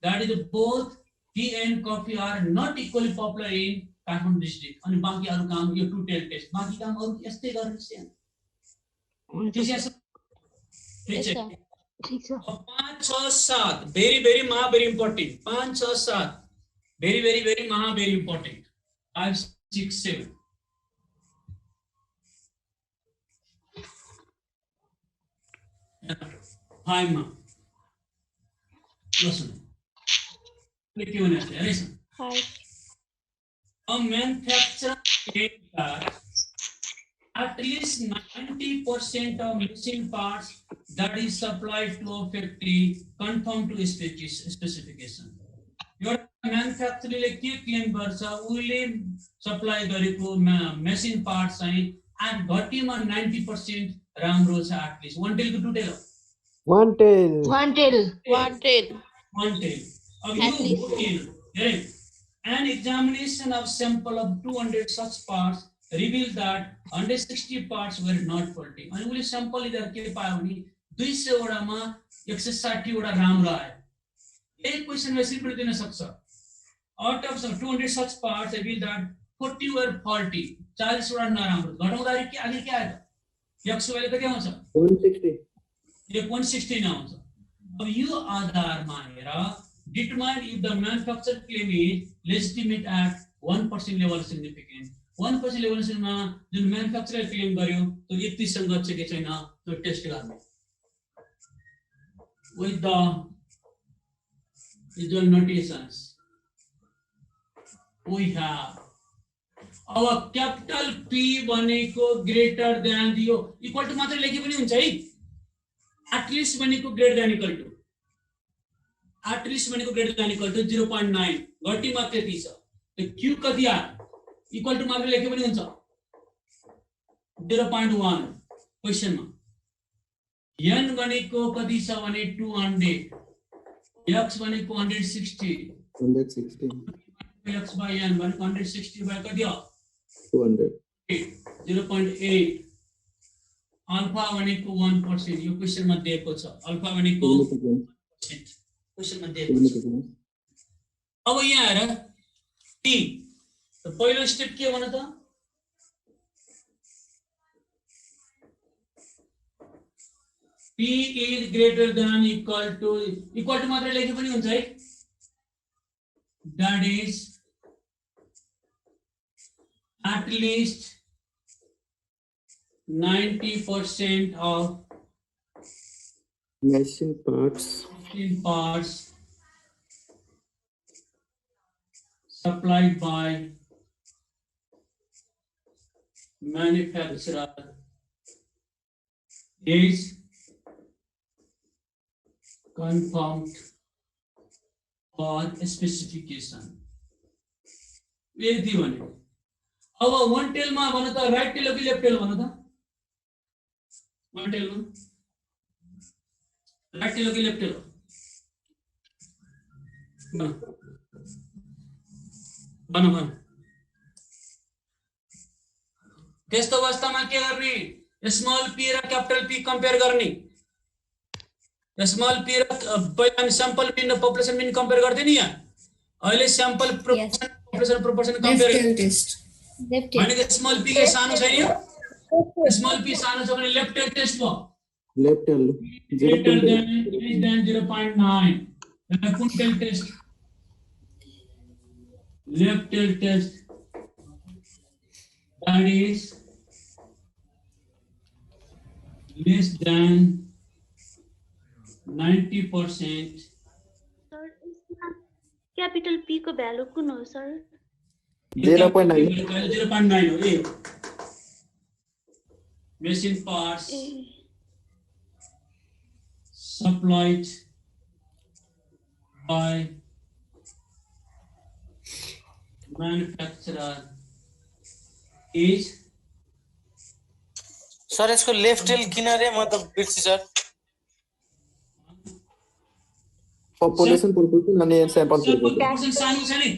S4: that is both tea and coffee are not equally popular in Kathmandu district अनि बाँकी अरु काम यो to tail test बाँकी काम अरु यस्तै गर्नुस् यहाँ ठीक छ 5 6 7 very महा very important 5 6 7 very महा very important 5 6 7 5 मा लसन के होने है ऐसा a manufacturer claims that at least 90% of machine parts that is supplied to a factory conform to specification. Your manufacturer ले के claim गर्छ उले supply गरेको machine parts चाहिँ at घटीमा 90% राम्रो छ at least one tail को two tail
S8: one tail
S4: अब यो an examination of sample of 200 such parts revealed that 160 parts were not faulty. अनि उले स्याम्पल लिँदा के पायो भने 200 वटामा 160 वटा राम्रो आयो. यही क्वेशनमा सिम्पली दिन सक्छ. Out of 200 such parts revealed that 40 were faulty. 40 वटा नराम्रो. घटाउँदाखेरि के आखिर के आयो त? 100 अहिले कति आउँछ?
S12: 160.
S4: यो 160 नै आउँछ. अब यो आधारमा हेर determine if the manufacturer claim is legitimate at 1% level significant. 1% level मा जुन manufacturer claim गर्यो त्यो यति संगत छ कि छैन त्यो टेस्ट गर्ने. With the usual notations we have our capital P भनेको greater than दियो equal to मात्र लेखे पनि हुन्छ है. At least भनेको greater than equal to. At least भनेको greater than equal to 0.9. घटी मात्र त्यति छ. त्यो Q कति आयो? Equal to मात्र लेखे पनि हुन्छ. 0.1 क्वेशनमा. N भनेको कति छ भने 200. X भनेको 160.
S12: 160.
S4: X by N भनेको 160 by कति हो?
S12: 200.
S4: 0.8. अल्फा भनेको 1%. यो क्वेशनमा दिएको छ. अल्फा भनेको 1%. क्वेशनमा दिएको छ. अब यहाँ हेर T. त पहिलो स्टेप के भन त? P is greater than equal to मात्र लेखे पनि हुन्छ है. That is at least 90% of
S12: machine parts
S4: supplied by manufacturer is confirmed for specification. यदि भने अब वन टेल मा भन त राइट टेल हो कि लेफ्ट टेल भन त? वन टेल मा राइट टेल हो कि लेफ्ट टेल हो? भन त्यस्तो अवस्थामा के गर्ने? स्मल पी र क्यापिटल पी कम्पेयर गर्ने. स्मल पी र पहिला सैंपल मीन र पपुलेसन मीन कम्पेयर गर्थे नि यहाँ. अहिले सैंपल पपुलेसन प्रोपोर्सन कम्पेयर भनेको स्मल पी के सानो छैन यो? स्मल पी सानो छ भने लेफ्ट टेल टेस्ट भयो.
S12: Left tail
S4: 0.9. र कुन tail test? Left tail test. That is less than 90%.
S9: Sir capital P को भ्यालु कुन हो सर?
S12: 0.9.
S4: 0.9 हो ये. Machine parts supplied by manufacturer is.
S2: Sir यसको लेफ्ट टेल किन रे म त बिर्सी sir.
S12: population proportion and sample
S4: proportion सानो छ नि.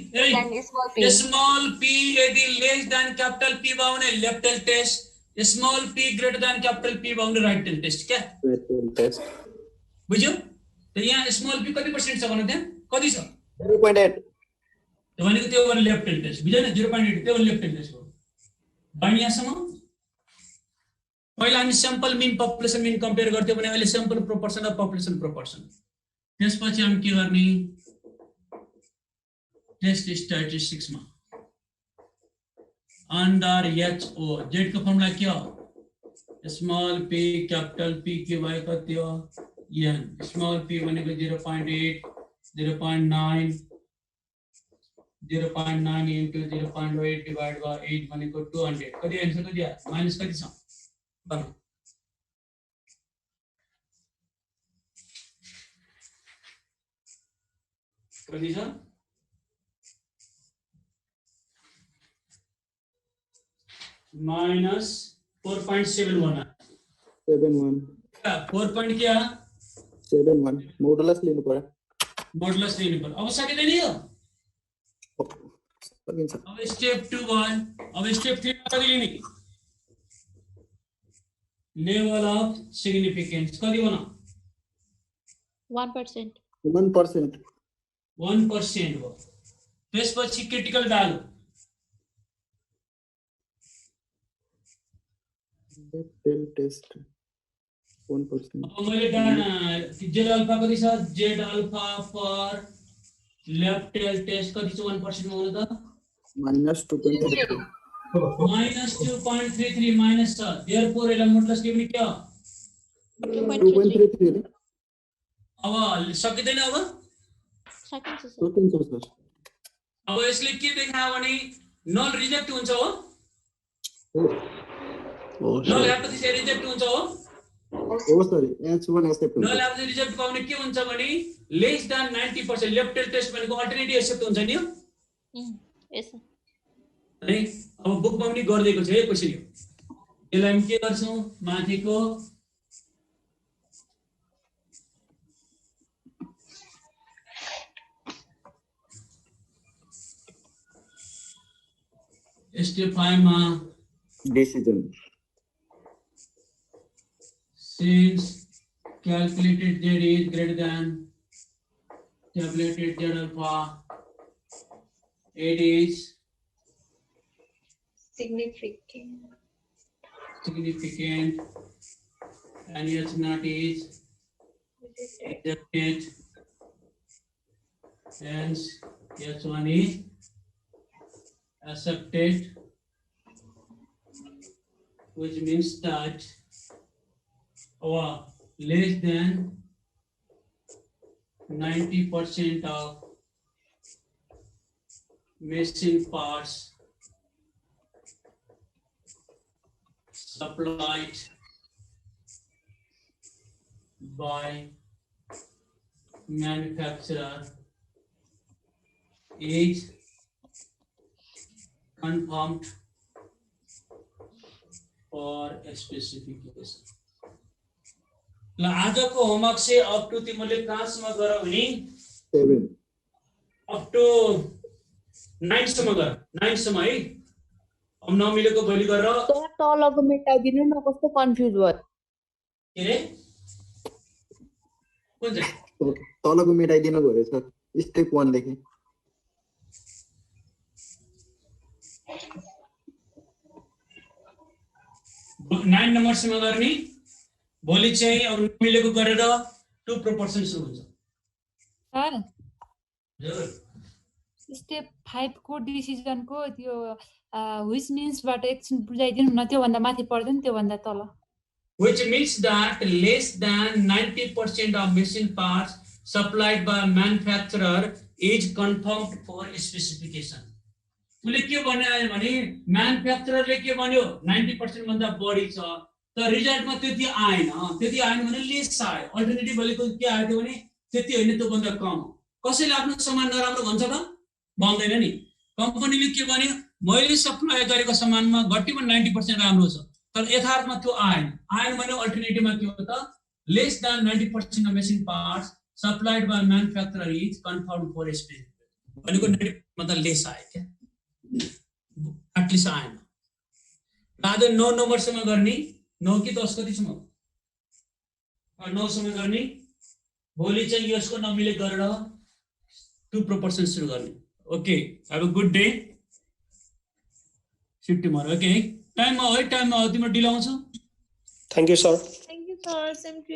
S4: स्मल p यदि लेस देन क्यापिटल p भयो भने left tail test. Small p greater than capital p भयो भने राइट टेल टेस्ट. क्या
S12: राइट टेल टेस्ट
S4: बुझ्यो? त यहाँ स्मल p कति % छ भन्नु त्यहाँ? कति छ?
S12: 0.8.
S4: त्यो भनेको त्यो भने लेफ्ट टेल टेस्ट. बुझ्यो न? 0.8 त्यो लेफ्ट टेल टेस्ट हो. बानी यहाँसम्म पहिला हामी सैंपल मीन पपुलेसन मीन कम्पेयर गर्थ्यौं भने अहिले सैंपल प्रोपोर्सन र पपुलेसन प्रोपोर्सन. त्यसपछि हामी के गर्ने? टेस्ट स्ट्याटिस्टिक्स मा अंडर HO जेड को फर्मुला के हो? स्मॉल p कैपिटल P के भाइ कति हो? n. स्मॉल p भनेको 0.8 0.9 0.9 into 0.8 divided by 8 भनेको 200. कति आन्सर कति आयो? माइनस कति छ? बन कति छ? माइनस 4.71. 4 पॉइंट क्या?
S12: 71 मोडुलस लिनु पर्यो.
S4: मोडुलस लिनु पर्यो. अब सकिदैन यो? अब स्टेप 2 भयो. अब स्टेप 3 मा कति लिने लेभल अफ सिग्निफिकेन्स कति बना
S9: 1%.
S12: 1%.
S4: 1% हो त्यसपछि क्रिटिकल भ्यालु
S12: Tel test 1%.
S4: अब मैले जेड अल्फा कति छ Z alpha for left tail test कति छ 1% मा हुनु त
S12: -2.33.
S4: -2.33 माइनस छ देयरफोर यसलाई मोडुलस के पनि के हो
S12: 2.33.
S4: अब सकिदैन अब
S9: सकिन्छ सर
S12: सकिन्छ सर.
S4: अब यसले के देखायो भने नल रिजेक्ट हुन्छ हो नल ल्याएपछि चाहिँ रिजेक्ट हुन्छ हो
S12: हो सर H1 एक्सेप्ट हुन्छ.
S4: नल ल्याएपछि रिजेक्ट पाउने के हुन्छ भने less than 90% left tail test भनेको अल्टरनेटिभ एक्सेप्ट हुन्छ नि
S9: यस सर
S4: है अब बुकमा पनि गरिदिएको छ है क्वेशन यो यसलाई हामी के गर्छौं माथिको स्टेप 5 मा
S12: decision
S4: since calculated z is greater than tabulated z alpha it is significant and h naught is rejected hence h1 is accepted which means that or less than 90% of machine parts supplied by manufacturer is confirmed for specification. ल आजको homework चाहिँ up to तिमीले कहाँसम्म गर भने
S12: 7
S4: up to 9 सम्म गर 9 सम्म है अब नमिलेको भोलि गरेर
S13: तलको मेटाइदिनु न कस्तो कन्फ्युज भयो
S4: के रे कुन चाहिँ
S12: तलको मेटाइदिनु भयो सर स्टेप 1 देखि
S4: 9 नम्बरसम्म गर्ने भोलि चाहिँ अब मिलेको गरेर 2% सुरु हुन्छ
S15: सर स्टेप 5 को डिसिजन को त्यो व्हिच मिन्स बाट एकछिन बुझाइदिनु न त्यो भन्दा माथि पर्दैन त्यो भन्दा तल
S4: which means that less than 90% of machine parts supplied by manufacturer is confirmed for specification. उसले के भन्यो भने म्यानुफ्याक्चररले के भन्यो 90% भन्दा बढी छ तर रिजल्टमा त्यति आएन भने लेस आयो अल्टरनेटिभ भनेको के आयो भने त्यति हैन त्यो भन्दा कम कसैले आफ्नो सामान नराम्रो भन्छ त भन्दैन नि कम्पनीले के भन्यो मैले सप्लाई गरेको सामानमा घट्टीमा 90% राम्रो छ तर यथार्थमा त्यो आएन भने अल्टरनेटिभमा के हो त lace than 90% of machine parts supplied by manufacturer is confirmed for specification भनेको 90 मतलब लेस आयो के एटलिस्ट आएन आज 9 नम्बरसम्म गर्ने 9 कि 10 कतिसम्म 9 सम्म गर्ने भोलि चाहिँ यसको नमिले गरेर 2% सुरु गर्ने okay have a good day see tomorrow okay टाइममा हो तिम्रो ढिलो आउँछ
S6: thank you sir
S11: Thank you, sir. Same to you.